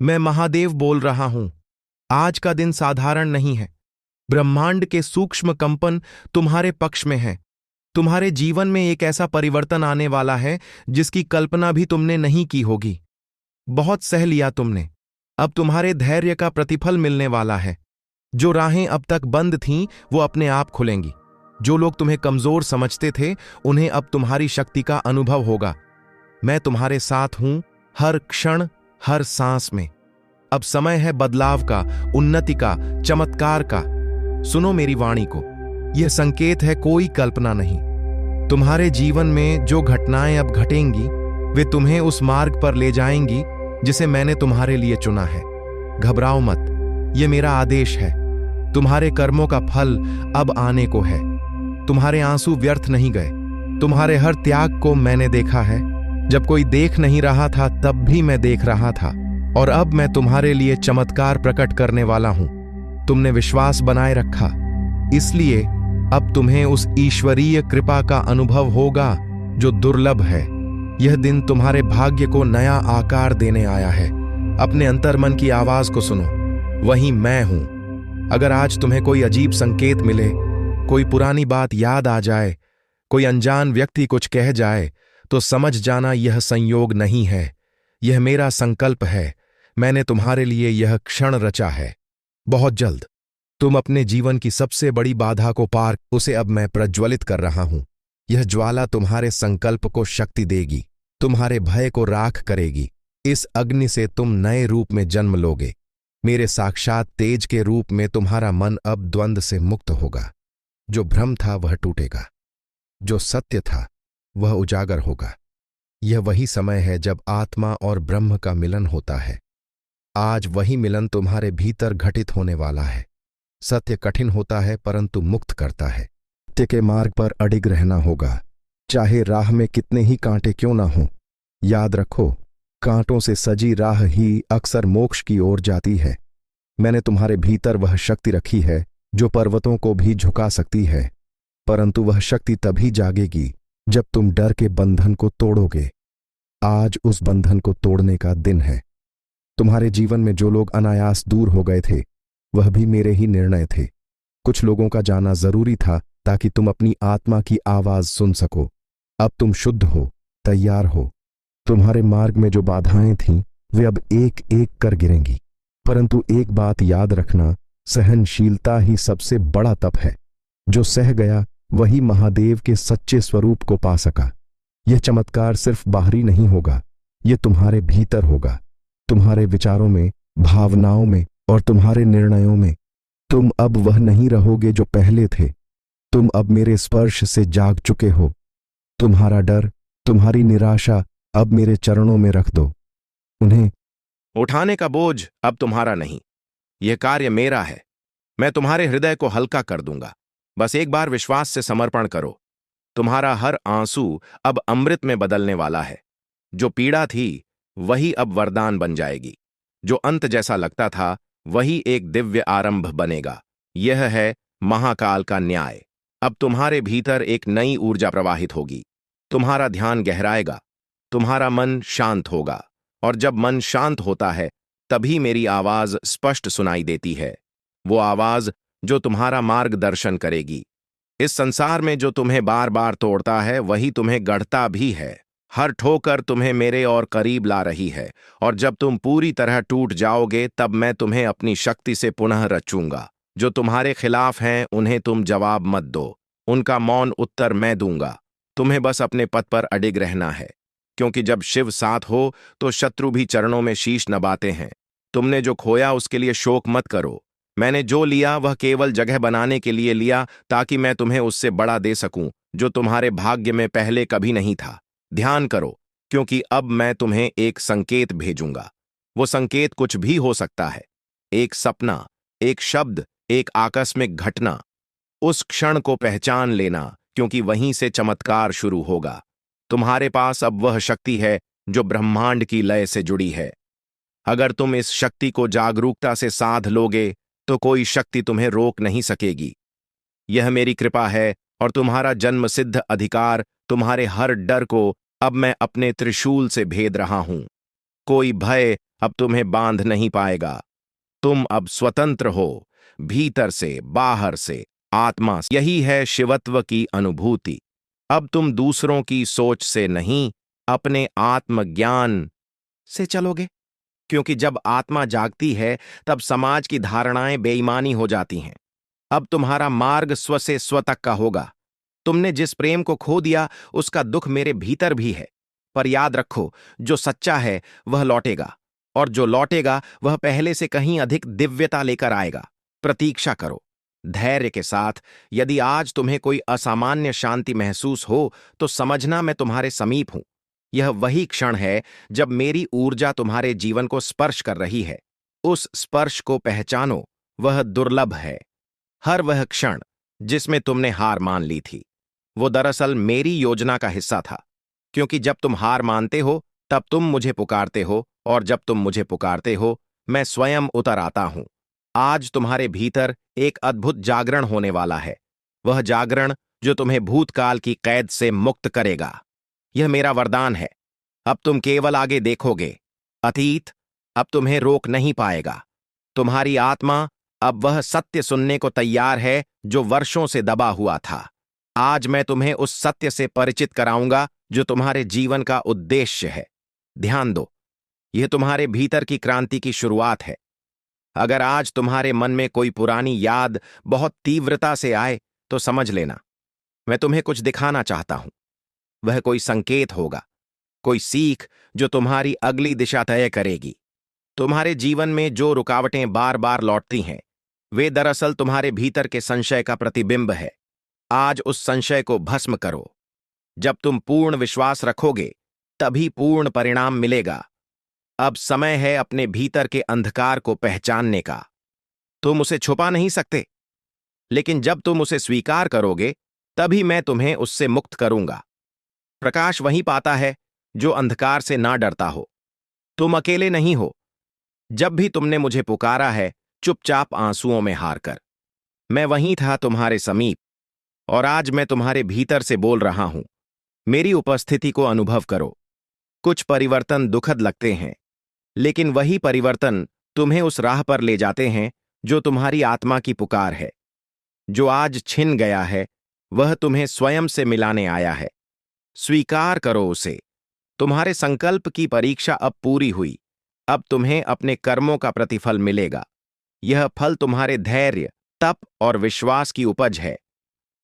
मैं महादेव बोल रहा हूं। आज का दिन साधारण नहीं है। ब्रह्मांड के सूक्ष्म कंपन तुम्हारे पक्ष में हैं। तुम्हारे जीवन में एक ऐसा परिवर्तन आने वाला है जिसकी कल्पना भी तुमने नहीं की होगी। बहुत सह लिया तुमने। अब तुम्हारे धैर्य का प्रतिफल मिलने वाला है। जो राहें अब तक बंद थीं, वो अपने आप खुलेंगी। जो लोग तुम्हें कमजोर समझते थे, उन्हें अब तुम्हारी शक्ति का अनुभव होगा। मैं तुम्हारे साथ हूं, हर क्षण, हर सांस में। अब समय है बदलाव का, उन्नति का, चमत्कार का। सुनो मेरी वाणी को। यह संकेत है, कोई कल्पना नहीं। तुम्हारे जीवन में जो घटनाएं अब घटेंगी, वे तुम्हें उस मार्ग पर ले जाएंगी जिसे मैंने तुम्हारे लिए चुना है। घबराओ मत, यह मेरा आदेश है। तुम्हारे कर्मों का फल अब आने को है। तुम्हारे आंसू व्यर्थ नहीं गए। तुम्हारे हर त्याग को मैंने देखा है। जब कोई देख नहीं रहा था, तब भी मैं देख रहा था। और अब मैं तुम्हारे लिए चमत्कार प्रकट करने वाला हूं। तुमने विश्वास बनाए रखा, इसलिए अब तुम्हें उस ईश्वरीय कृपा का अनुभव होगा जो दुर्लभ है। यह दिन तुम्हारे भाग्य को नया आकार देने आया है। अपने अंतर्मन की आवाज को सुनो, वही मैं हूं। अगर आज तुम्हें कोई अजीब संकेत मिले, कोई पुरानी बात याद आ जाए, कोई अनजान व्यक्ति कुछ कह जाए, तो समझ जाना यह संयोग नहीं है, यह मेरा संकल्प है। मैंने तुम्हारे लिए यह क्षण रचा है। बहुत जल्द तुम अपने जीवन की सबसे बड़ी बाधा को पार, उसे अब मैं प्रज्वलित कर रहा हूं। यह ज्वाला तुम्हारे संकल्प को शक्ति देगी, तुम्हारे भय को राख करेगी। इस अग्नि से तुम नए रूप में जन्म लोगे। मेरे साक्षात तेज के रूप में तुम्हारा मन अब द्वंद्व से मुक्त होगा। जो भ्रम था वह टूटेगा, जो सत्य था वह उजागर होगा। यह वही समय है जब आत्मा और ब्रह्म का मिलन होता है। आज वही मिलन तुम्हारे भीतर घटित होने वाला है। सत्य कठिन होता है, परंतु मुक्त करता है। सत्य के मार्ग पर अडिग रहना होगा, चाहे राह में कितने ही कांटे क्यों ना हों। याद रखो, कांटों से सजी राह ही अक्सर मोक्ष की ओर जाती है। मैंने तुम्हारे भीतर वह शक्ति रखी है जो पर्वतों को भी झुका सकती है, परंतु वह शक्ति तभी जागेगी जब तुम डर के बंधन को तोड़ोगे। आज उस बंधन को तोड़ने का दिन है। तुम्हारे जीवन में जो लोग अनायास दूर हो गए थे, वह भी मेरे ही निर्णय थे। कुछ लोगों का जाना जरूरी था ताकि तुम अपनी आत्मा की आवाज सुन सको। अब तुम शुद्ध हो, तैयार हो। तुम्हारे मार्ग में जो बाधाएं थीं, वे अब एक एक कर गिरेंगी। परंतु एक बात याद रखना, सहनशीलता ही सबसे बड़ा तप है। जो सह गया वही महादेव के सच्चे स्वरूप को पा सका। यह चमत्कार सिर्फ बाहरी नहीं होगा, यह तुम्हारे भीतर होगा, तुम्हारे विचारों में, भावनाओं में और तुम्हारे निर्णयों में। तुम अब वह नहीं रहोगे जो पहले थे। तुम अब मेरे स्पर्श से जाग चुके हो। तुम्हारा डर, तुम्हारी निराशा अब मेरे चरणों में रख दो। उन्हें उठाने का बोझ अब तुम्हारा नहीं, यह कार्य मेरा है। मैं तुम्हारे हृदय को हल्का कर दूंगा। बस एक बार विश्वास से समर्पण करो। तुम्हारा हर आंसू अब अमृत में बदलने वाला है। जो पीड़ा थी वही अब वरदान बन जाएगी। जो अंत जैसा लगता था वही एक दिव्य आरंभ बनेगा। यह है महाकाल का न्याय। अब तुम्हारे भीतर एक नई ऊर्जा प्रवाहित होगी। तुम्हारा ध्यान गहराएगा, तुम्हारा मन शांत होगा। और जब मन शांत होता है, तभी मेरी आवाज स्पष्ट सुनाई देती है। वो आवाज जो तुम्हारा मार्गदर्शन करेगी। इस संसार में जो तुम्हें बार बार तोड़ता है, वही तुम्हें गढ़ता भी है। हर ठोकर तुम्हें मेरे और करीब ला रही है। और जब तुम पूरी तरह टूट जाओगे, तब मैं तुम्हें अपनी शक्ति से पुनः रचूंगा। जो तुम्हारे खिलाफ हैं, उन्हें तुम जवाब मत दो। उनका मौन उत्तर मैं दूंगा। तुम्हें बस अपने पथ पर अडिग रहना है, क्योंकि जब शिव साथ हो तो शत्रु भी चरणों में शीश नवाते हैं। तुमने जो खोया उसके लिए शोक मत करो। मैंने जो लिया वह केवल जगह बनाने के लिए लिया, ताकि मैं तुम्हें उससे बड़ा दे सकूं जो तुम्हारे भाग्य में पहले कभी नहीं था। ध्यान करो, क्योंकि अब मैं तुम्हें एक संकेत भेजूंगा। वो संकेत कुछ भी हो सकता है। एक सपना, एक शब्द, एक आकस्मिक घटना। उस क्षण को पहचान लेना, क्योंकि वहीं से चमत्कार शुरू होगा। तुम्हारे पास अब वह शक्ति है जो ब्रह्मांड की लय से जुड़ी है। अगर तुम इस शक्ति को जागरूकता से साध लोगे, तो कोई शक्ति तुम्हें रोक नहीं सकेगी। यह मेरी कृपा है और तुम्हारा जन्मसिद्ध अधिकार। तुम्हारे हर डर को अब मैं अपने त्रिशूल से भेद रहा हूं। कोई भय अब तुम्हें बांध नहीं पाएगा। तुम अब स्वतंत्र हो, भीतर से, बाहर से, आत्मा से। यही है शिवत्व की अनुभूति। अब तुम दूसरों की सोच से नहीं, अपने आत्मज्ञान से चलोगे। क्योंकि जब आत्मा जागती है, तब समाज की धारणाएं बेईमानी हो जाती हैं। अब तुम्हारा मार्ग स्व से स्व तक का होगा। तुमने जिस प्रेम को खो दिया, उसका दुख मेरे भीतर भी है। पर याद रखो, जो सच्चा है वह लौटेगा, और जो लौटेगा वह पहले से कहीं अधिक दिव्यता लेकर आएगा। प्रतीक्षा करो धैर्य के साथ। यदि आज तुम्हें कोई असामान्य शांति महसूस हो, तो समझना मैं तुम्हारे समीप हूं। यह वही क्षण है जब मेरी ऊर्जा तुम्हारे जीवन को स्पर्श कर रही है। उस स्पर्श को पहचानो, वह दुर्लभ है। हर वह क्षण जिसमें तुमने हार मान ली थी, वो दरअसल मेरी योजना का हिस्सा था। क्योंकि जब तुम हार मानते हो, तब तुम मुझे पुकारते हो, और जब तुम मुझे पुकारते हो, मैं स्वयं उतर आता हूं। आज तुम्हारे भीतर एक अद्भुत जागरण होने वाला है। वह जागरण जो तुम्हें भूतकाल की कैद से मुक्त करेगा। यह मेरा वरदान है। अब तुम केवल आगे देखोगे। अतीत अब तुम्हें रोक नहीं पाएगा। तुम्हारी आत्मा अब वह सत्य सुनने को तैयार है जो वर्षों से दबा हुआ था। आज मैं तुम्हें उस सत्य से परिचित कराऊंगा जो तुम्हारे जीवन का उद्देश्य है। ध्यान दो, यह तुम्हारे भीतर की क्रांति की शुरुआत है। अगर आज तुम्हारे मन में कोई पुरानी याद बहुत तीव्रता से आए, तो समझ लेना मैं तुम्हें कुछ दिखाना चाहता हूं। वह कोई संकेत होगा, कोई सीख जो तुम्हारी अगली दिशा तय करेगी। तुम्हारे जीवन में जो रुकावटें बार बार लौटती हैं, वे दरअसल तुम्हारे भीतर के संशय का प्रतिबिंब है। आज उस संशय को भस्म करो। जब तुम पूर्ण विश्वास रखोगे, तभी पूर्ण परिणाम मिलेगा। अब समय है अपने भीतर के अंधकार को पहचानने का। तुम उसे छुपा नहीं सकते, लेकिन जब तुम उसे स्वीकार करोगे, तभी मैं तुम्हें उससे मुक्त करूंगा। प्रकाश वहीं पाता है जो अंधकार से ना डरता हो। तुम अकेले नहीं हो। जब भी तुमने मुझे पुकारा है, चुपचाप आंसुओं में हारकर, मैं वहीं था तुम्हारे समीप। और आज मैं तुम्हारे भीतर से बोल रहा हूं। मेरी उपस्थिति को अनुभव करो। कुछ परिवर्तन दुखद लगते हैं, लेकिन वही परिवर्तन तुम्हें उस राह पर ले जाते हैं जो तुम्हारी आत्मा की पुकार है। जो आज छिन गया है, वह तुम्हें स्वयं से मिलाने आया है। स्वीकार करो उसे। तुम्हारे संकल्प की परीक्षा अब पूरी हुई। अब तुम्हें अपने कर्मों का प्रतिफल मिलेगा। यह फल तुम्हारे धैर्य, तप और विश्वास की उपज है।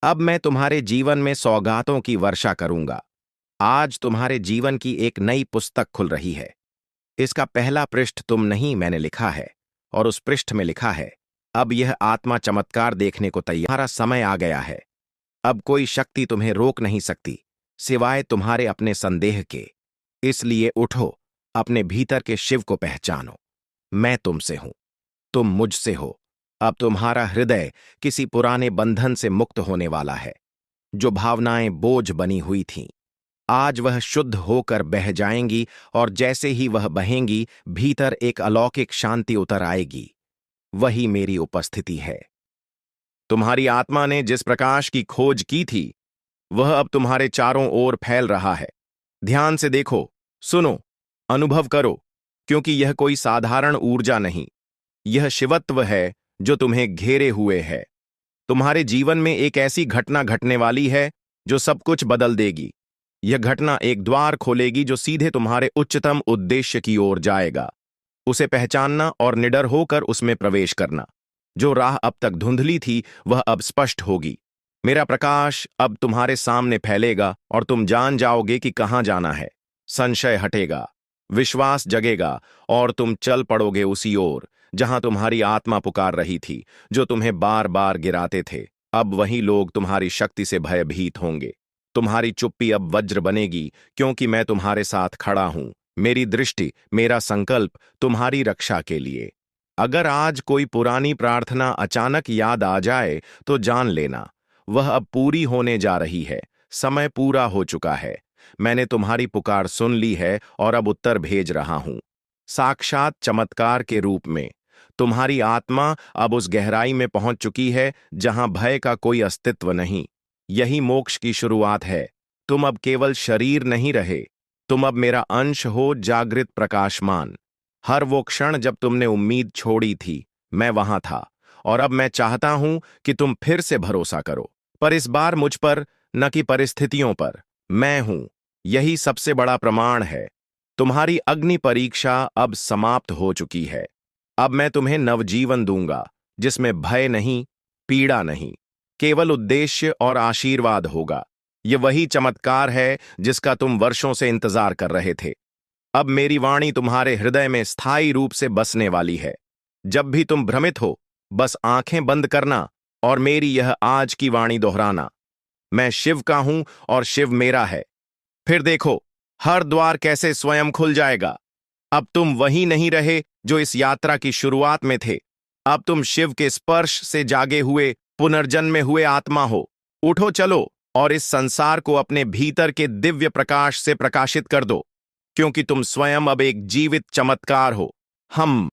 अब मैं तुम्हारे जीवन में सौगातों की वर्षा करूंगा। आज तुम्हारे जीवन की एक नई पुस्तक खुल रही है। इसका पहला पृष्ठ तुम नहीं, मैंने लिखा है, और उस पृष्ठ में लिखा है, अब यह आत्मा चमत्कार देखने को तैयार। तुम्हारा समय आ गया है। अब कोई शक्ति तुम्हें रोक नहीं सकती, सिवाय तुम्हारे अपने संदेह के। इसलिए उठो, अपने भीतर के शिव को पहचानो। मैं तुमसे हूं, तुम मुझसे हो। अब तुम्हारा हृदय किसी पुराने बंधन से मुक्त होने वाला है। जो भावनाएं बोझ बनी हुई थीं, आज वह शुद्ध होकर बह जाएंगी, और जैसे ही वह बहेंगी, भीतर एक अलौकिक शांति उतर आएगी। वही मेरी उपस्थिति है। तुम्हारी आत्मा ने जिस प्रकाश की खोज की थी, वह अब तुम्हारे चारों ओर फैल रहा है। ध्यान से देखो, सुनो, अनुभव करो, क्योंकि यह कोई साधारण ऊर्जा नहीं, यह शिवत्व है जो तुम्हें घेरे हुए है। तुम्हारे जीवन में एक ऐसी घटना घटने वाली है जो सब कुछ बदल देगी। यह घटना एक द्वार खोलेगी जो सीधे तुम्हारे उच्चतम उद्देश्य की ओर जाएगा। उसे पहचानना और निडर होकर उसमें प्रवेश करना। जो राह अब तक धुंधली थी, वह अब स्पष्ट होगी। मेरा प्रकाश अब तुम्हारे सामने फैलेगा, और तुम जान जाओगे कि कहां जाना है। संशय हटेगा, विश्वास जगेगा, और तुम चल पड़ोगे उसी ओर जहां तुम्हारी आत्मा पुकार रही थी। जो तुम्हें बार बार गिराते थे, अब वही लोग तुम्हारी शक्ति से भयभीत होंगे। तुम्हारी चुप्पी अब वज्र बनेगी, क्योंकि मैं तुम्हारे साथ खड़ा हूं। मेरी दृष्टि, मेरा संकल्प तुम्हारी रक्षा के लिए। अगर आज कोई पुरानी प्रार्थना अचानक याद आ जाए, तो जान लेना वह अब पूरी होने जा रही है। समय पूरा हो चुका है। मैंने तुम्हारी पुकार सुन ली है, और अब उत्तर भेज रहा हूं, साक्षात चमत्कार के रूप में। तुम्हारी आत्मा अब उस गहराई में पहुंच चुकी है जहां भय का कोई अस्तित्व नहीं। यही मोक्ष की शुरुआत है। तुम अब केवल शरीर नहीं रहे, तुम अब मेरा अंश हो, जागृत प्रकाशमान। हर वो क्षण जब तुमने उम्मीद छोड़ी थी, मैं वहां था। और अब मैं चाहता हूं कि तुम फिर से भरोसा करो, पर इस बार मुझ पर, न कि परिस्थितियों पर। मैं हूं, यही सबसे बड़ा प्रमाण है। तुम्हारी अग्नि परीक्षा अब समाप्त हो चुकी है। अब मैं तुम्हें नवजीवन दूंगा, जिसमें भय नहीं, पीड़ा नहीं, केवल उद्देश्य और आशीर्वाद होगा। ये वही चमत्कार है जिसका तुम वर्षों से इंतजार कर रहे थे। अब मेरी वाणी तुम्हारे हृदय में स्थायी रूप से बसने वाली है। जब भी तुम भ्रमित हो, बस आंखें बंद करना और मेरी यह आज की वाणी दोहराना, मैं शिव का हूं और शिव मेरा है। फिर देखो, हर द्वार कैसे स्वयं खुल जाएगा। अब तुम वही नहीं रहे जो इस यात्रा की शुरुआत में थे। अब तुम शिव के स्पर्श से जागे हुए, पुनर्जन्मे हुए आत्मा हो। उठो, चलो और इस संसार को अपने भीतर के दिव्य प्रकाश से प्रकाशित कर दो, क्योंकि तुम स्वयं अब एक जीवित चमत्कार हो। हम